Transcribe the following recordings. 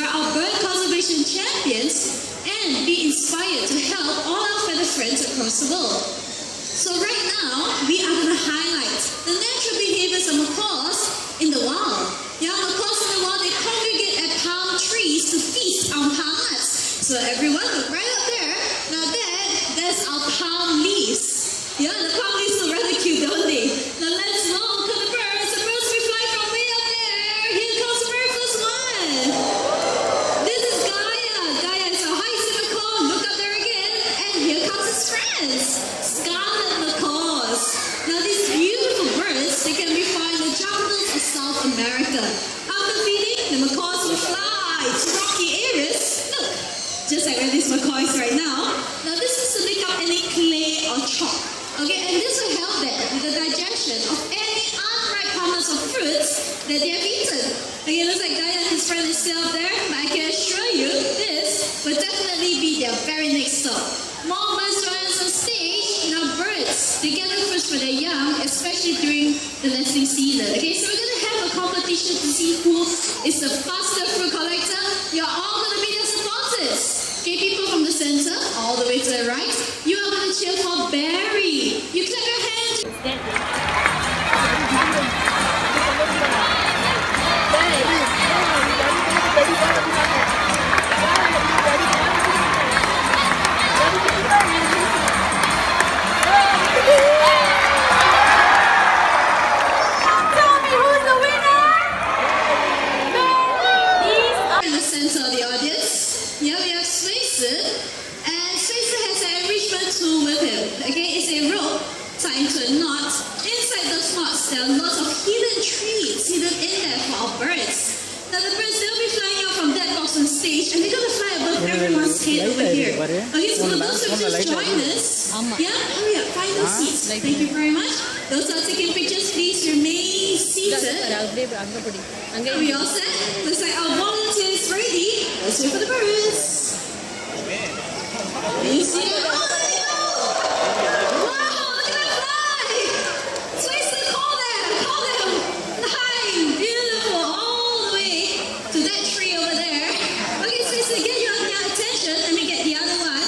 are our bird conservation champions and be inspired to help all our feather friends across the world. So right now, we are going to highlight the natural behaviors of macaws in the wild. Yeah, macaws in the wild, they congregate at palm trees to feast on palm nuts. So everyone, look right up there. Now that's our palm leaves. Yeah, the palm leaves look rather cute, don't they? Now let's welcome the birds. The birds will fly from way up there. Here comes the very first one. This is Gaia. Gaia is a high-sea macaw. Look up there again. And here comes his friends, scarlet macaws. Now these beautiful birds, they can be found in the jungles of South America. After feeding, the macaws will fly to rocky areas. Look, just like where this macaw is right now. Now this is to lick up any clay or chalk. Okay, and this will help them with the digestion of any unripe kernels of fruits that they have eaten. Okay, it looks like Gaia and his friend is still up there, but I can assure you this will definitely be their very next stop. More birds join us on stage. Now birds, they gather fruits for their young, especially during the nesting season. Okay, so we're going to have a competition to see who is the faster fruit collector. You're all going to be their supporters. Okay, people from the center, all the way to the right, you are going to cheer for Barry. You clap your hands. Tell me who's the winner? In the center of the audience, yeah, we have Swayze, and Swayze has an enrichment tool with him. Okay, it's a rope tied into a knot. Inside those knots, there are lots of hidden treats hidden in there for our birds. Now the birds, they'll be flying out from that box on stage, and they're going to fly above everyone's head over here. Okay, so for those who just joined us, yeah, hurry up, find those seats. Thank you very much. Those are taking pictures, please remain seated. Are we all set? Looks like our volunteers ready. Let's wait for the birds. Can you see them? Oh, there they go! Wow, look at them fly! Swayze, call them! Call them! Flying, beautiful, all the way to that tree over there. Okay, Swayze, get your attention. Let me get the other one.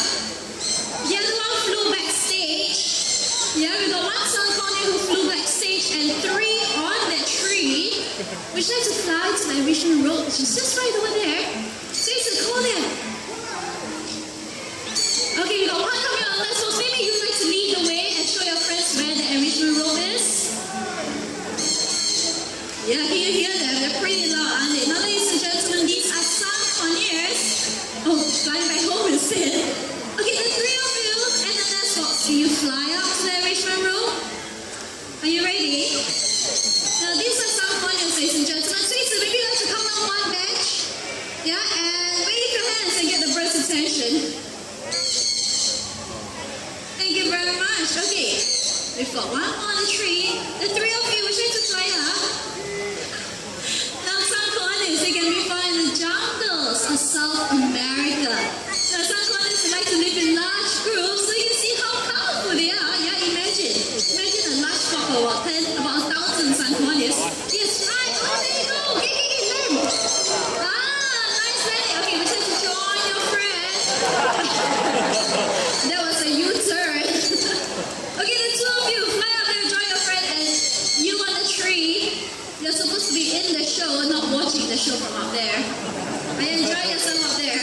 The other one flew backstage. Yeah, we got one sun conure who flew backstage and 3 on that tree, which like to fly to the enrichment road, which is just right over there. Swayze, call them. Okay, we got one coming on the left, so maybe you'd like to lead the way and show your friends where the enrichment room is. Yeah, can you hear them? They're pretty loud, aren't they? Now, ladies and gentlemen, these are sun conures. Oh, flying back home instead. Okay, the 3 of you and the nest box. Can you fly up to the enrichment room? Are you ready? Now, these are sun conures, ladies and gentlemen. Swayze, maybe you'd like to come on one bench. Yeah, and wave your hands and get the bird's attention. Thank you very much. Okay, we've got one on the tree. The 3 of you, would you like to fly up? Now, sun conures, they can be found in the jungles of South America. Now, sun conures, they like to live in large groups, so you can see how powerful they are. Yeah, imagine a large flock of about 1,000 sun conures. Yes, right. Oh, there you go. Get them. Nice landing. Okay, would you like to join your friend? That was a U-turn. Okay, the 2 of you, fly up there, join your friend, and you on the tree. You're supposed to be in the show, not watching the show from up there. And enjoy yourself up there.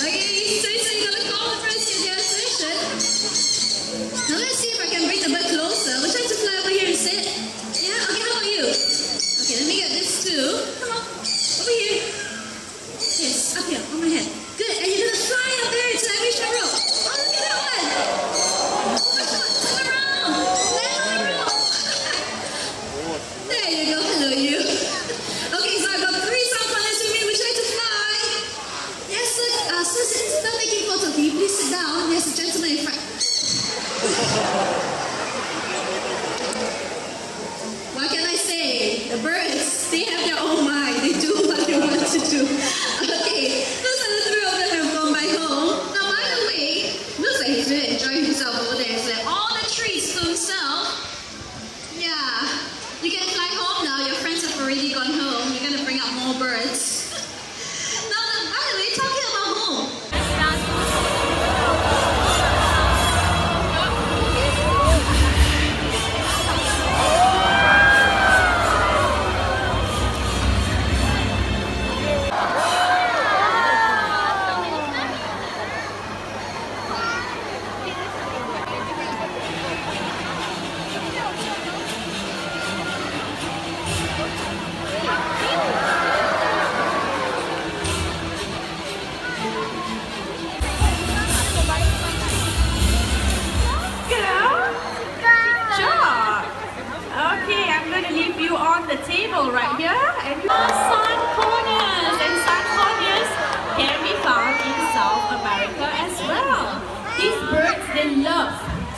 Okay, so you're going to call the birds, get their attention. Now let's see if I can bring the bird closer. Would you like to fly over here instead? Yeah? Okay, how about you? Okay, let me get this too. Come on, over here. Yes, up here, on my head. Good, and you're going to fly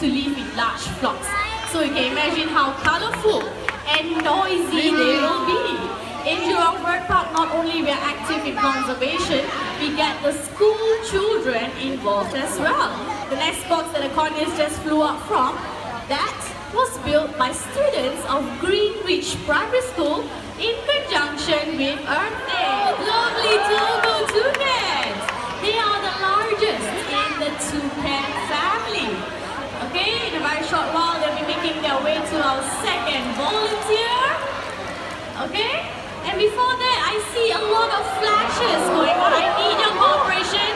to live in large flocks. So you can imagine how colorful and noisy they will be. In Jurong Bird Park, not only we are active in conservation, we get the school children involved as well. The next box that the corneas just flew up from, that was built by students of Greenwich Primary School in conjunction with Earth Day. Lovely Togo toucans! They are the largest in the toucan family. Okay, in a very short while they'll be making their way to our second volunteer. Okay, and before that I see a lot of flashes going on. I need your cooperation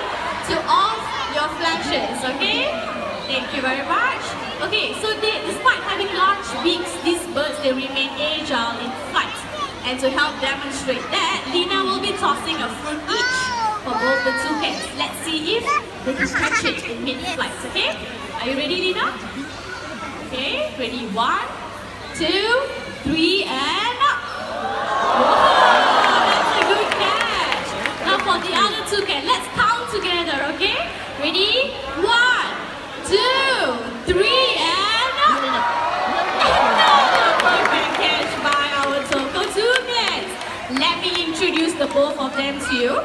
to off your flashes, okay? Thank you very much. Okay, so despite having large beaks, these birds, they remain agile in flight. And to help demonstrate that, Lina will be tossing a fruit each for both the toucans. Let's see if they can catch it in mid-flight, okay? Are you ready, Lina? Okay, ready? 1, 2, 3, and up! Whoa, that's a good catch! Now for the other toucan, let's count together, okay? Ready? 1, 2, 3, and up! Another perfect catch by our Togo toucans. Let me introduce the both of them to you.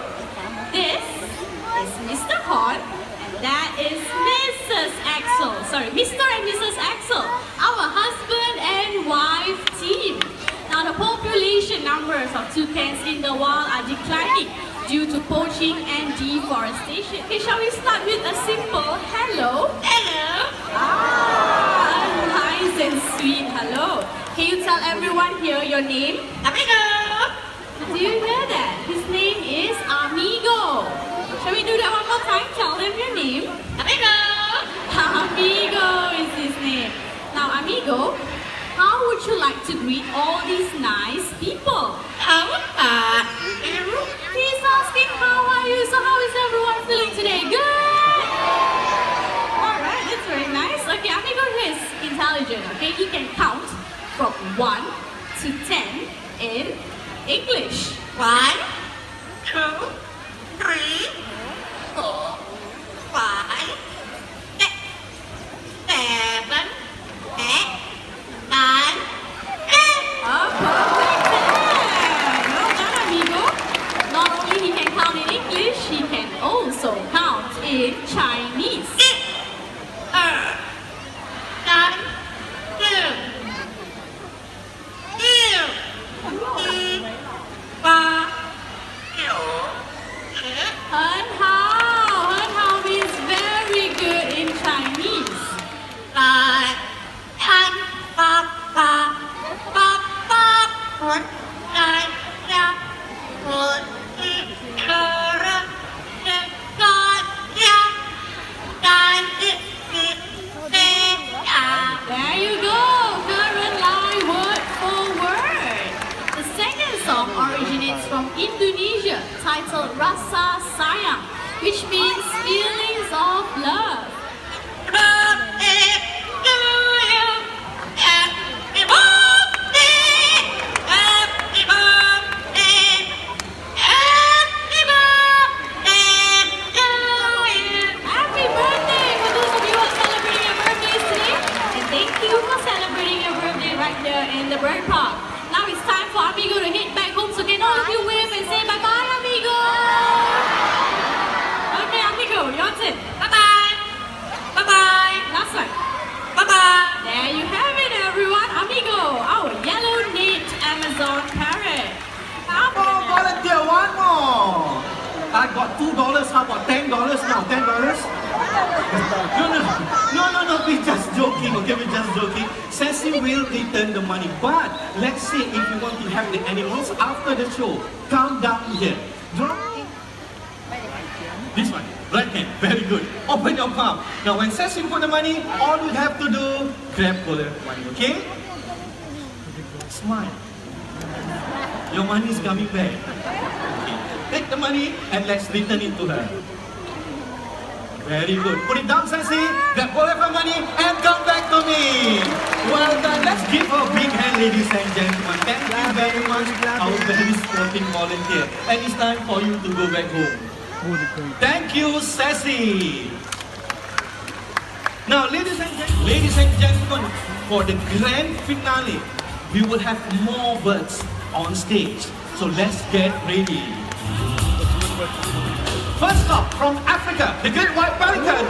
This is Mr. Horn, and that is Mrs. Axel. Sorry, Mr. and Mrs. Axel, our husband and wife team. Now the population numbers of toucans in the wild are declining due to poaching and deforestation. Okay, shall we start with a simple hello? Hello! Nice and sweet hello. Can you tell everyone here your name? Amigo! Do you hear that? His name is Amigo. Shall we do that one more time? Tell them your name. Amigo! Amigo is his name. Now Amigo, how would you like to greet all these nice people? He's asking how are you, so how is everyone feeling today? Good? Alright, that's very nice. Okay, Amigo is intelligent, okay? He can count from 1 to 10 in English. 1, 2, 3, 4, 5, 6, 7, 8, 9, 10. Oh, perfect 10. Well done, amigo. Not only he can count in English, he can also count in Chinese. 很好 means very good in Chinese. ，There you go, current line word for word. The second song originates from Indonesia, titled Rasa Sayang, which means feelings of love. Happy birthday for those of you who are celebrating your birthdays today. And thank you for celebrating your birthday right there in the bird park. Now it's time for Amigo to head back home, so can all of you wave and say bye-bye, Amigo! Okay, Amigo, your turn. Bye-bye! Bye-bye! Last one. Bye-bye! There you have it, everyone. Amigo, our yellow-naped Amazon parrot. Oh, volunteer, one more. I got $2. How about $10 now? $10? No, we're just joking, okay? We're just joking. Sassy will return the money, but let's say if you want to have the animals after the show, come down here. Drop this one, right hand, very good. Open your palm. Now when Sassy put the money, all you have to do, grab for the money, okay? Smile. Your money is coming back. Okay. Take the money and let's return it to her. Very good. Put it down, Sassy. Grab all of her money and come back to me. Well done. Let's give her a big hand, ladies and gentlemen. Thank you very much, our very sporting volunteer. And it's time for you to go back home. Thank you, Sassy. Now, ladies and gentlemen, for the grand finale, we will have more birds on stage. So let's get ready. First up, from Africa, the great white pelican.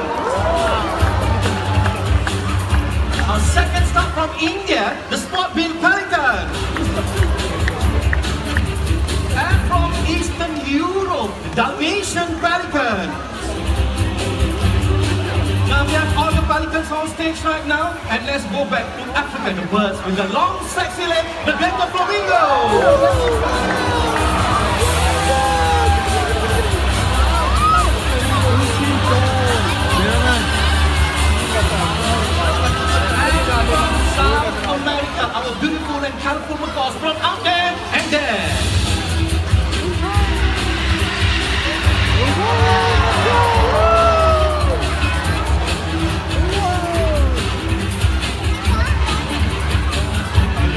Our second stop from India, the spot-billed pelican. And from Eastern Europe, the Dalmatian pelican. Now we have all the pelicans on stage right now, and let's go back to Africa, the birds with the long sexy leg, the gecko flamingo. From South America, our beautiful and colorful macaws from out there and there.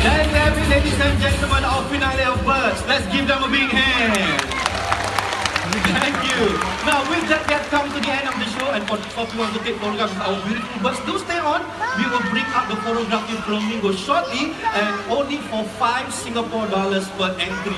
There you have it, ladies and gentlemen, our finale of birds. Let's give them a big hand. Thank you. Now with that, we have come to the end of the show, and for those of you who want to take photographs with our beautiful birds, do stay on. We will bring up the photographic flamingo shortly, and only for $5 Singapore per entry.